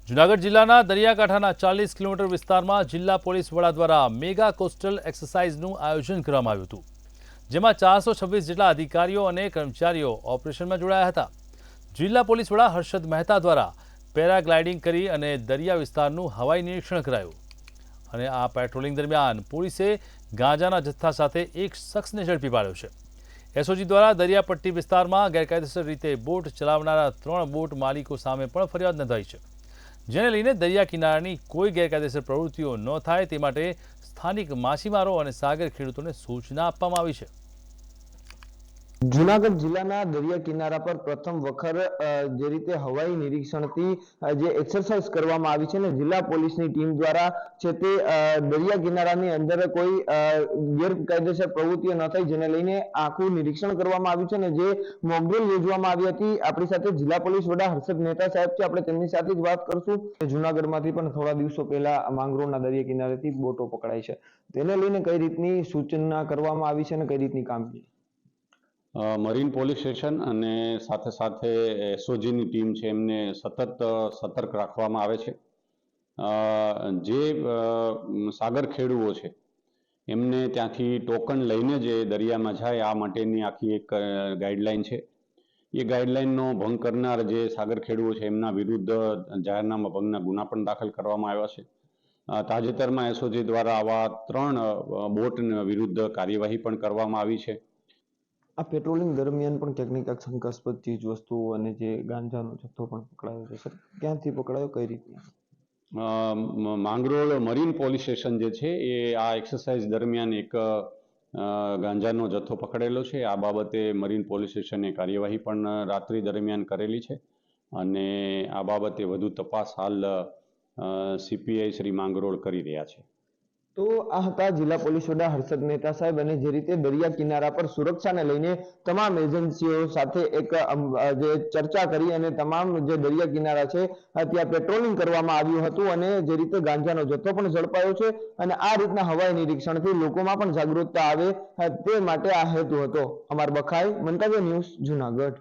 જૂનાગઢ જિલ્લાના દરિયાકાંઠાના 40 કિલોમીટર વિસ્તારમાં જિલ્લા પોલીસ વડા દ્વારા મેગા કોસ્ટલ એક્સરસાઇઝનું આયોજન કરવામાં આવ્યું હતું, જેમાં 426 જેટલા અધિકારીઓ અને કર્મચારીઓ ઓપરેશનમાં જોડાયા હતા। જિલ્લા પોલીસ વડા હર્ષદ મહેતા દ્વારા પેરાગ્લાઇડિંગ કરી અને દરિયા વિસ્તારનું હવાઈ નિરીક્ષણ કરાયું અને આ પેટ્રોલિંગ દરમિયાન પોલીસે ગાંજાના જથ્થા સાથે એક શખ્સને ઝડપી પાડ્યો છે। એસઓજી દ્વારા દરિયાપટ્ટી વિસ્તારમાં ગેરકાયદેસર રીતે બોટ ચલાવનારા 3 બોટ માલિકો સામે પણ ફરિયાદ નોંધાઈ છે, જેને લઈને દરિયા કિનારાની કોઈ ગેરકાયદેસર પ્રવૃત્તિઓ ન થાય તે માટે સ્થાનિક માછીમારો અને સાગર ખેડૂતોને સૂચના આપવામાં આવી છે। જૂનાગઢ જિલ્લાના દરિયા કિનારા પર પ્રથમ વખત જે રીતે હવાઈ નિરીક્ષણથી જે એક્સરસાઇઝ કરવામાં આવી છે ને જિલ્લા પોલીસની ટીમ દ્વારા છે તે દરિયા કિનારાની અંદર કોઈ ગેરકાયદેસર પ્રવૃત્તિઓ ન થઈ જેને લઈને આખું નિરીક્ષણ કરવામાં આવ્યું છે ને જે મોકડ્રીલ યોજવામાં આવી હતી। આપણી સાથે જિલ્લા પોલીસ વડા હર્ષદ મહેતા સાહેબ છે, આપણે તેમની સાથે જ વાત કરશું। જૂનાગઢમાંથી પણ થોડા દિવસો પહેલા માંગરોળના દરિયા કિનારેથી બોટો પકડાઈ છે, તેને લઈને કઈ રીતની સૂચના કરવામાં આવી છે અને કઈ રીતની કામગીરી? મરીન પોલીસ સ્ટેશન અને સાથે સાથે એસઓજીની ટીમ છે એમને સતત સતર્ક રાખવામાં આવે છે। જે સાગર ખેડૂઓ છે એમને ત્યાંથી ટોકન લઈને જે દરિયામાં જાય આ માટેની આખી એક ગાઈડલાઈન છે। એ ગાઈડલાઈનનો ભંગ કરનાર જે સાગર ખેડૂઓ છે એમના વિરુદ્ધ જાહેરનામા ભંગના ગુના પણ દાખલ કરવામાં આવ્યા છે। તાજેતરમાં એસઓજી દ્વારા આવા 3 બોટ વિરુદ્ધ કાર્યવાહી પણ કરવામાં આવી છે। આ પેટ્રોલિંગ દરમિયાન પણ ક્યાંક ને ક્યાંક શંકાસ્પદ ચીજ વસ્તુઓ અને જે ગાંજાનો જથ્થો પણ પકડાયો છે, સર ક્યાંથી પકડાયો, કઈ રીતે? માંગરોળ મરીન પોલીસ સ્ટેશન જે છે એ આ એક્સરસાઇઝ દરમિયાન એક ગાંજાનો જથ્થો પકડેલો છે। આ બાબતે મરીન પોલીસ સ્ટેશને કાર્યવાહી પણ રાત્રિ દરમિયાન કરેલી છે અને આ બાબતે વધુ તપાસ હાલ સીપીઆઈ શ્રી માંગરોળ કરી રહ્યા છે। તો આ હતા જિલ્લા પોલીસ વડા હર્ષદ મહેતા સાહેબ, અને જે રીતે દરિયા કિનારા પર સુરક્ષાને લઈને તમામ એજન્સીઓ સાથે એક જે ચર્ચા કરી અને તમામ જે દરિયા કિનારા છે ત્યાં પેટ્રોલિંગ કરવામાં આવ્યું હતું અને જે રીતે ગાંજાનો જથ્થો પણ ઝડપાયો છે અને આ રીતના હવાઈ નિરીક્ષણથી લોકોમાં પણ જાગૃતતા આવે તે માટે આ હેતુ હતો। અમાર બખાઈ, મંતવ્ય ન્યૂઝ, જૂનાગઢ।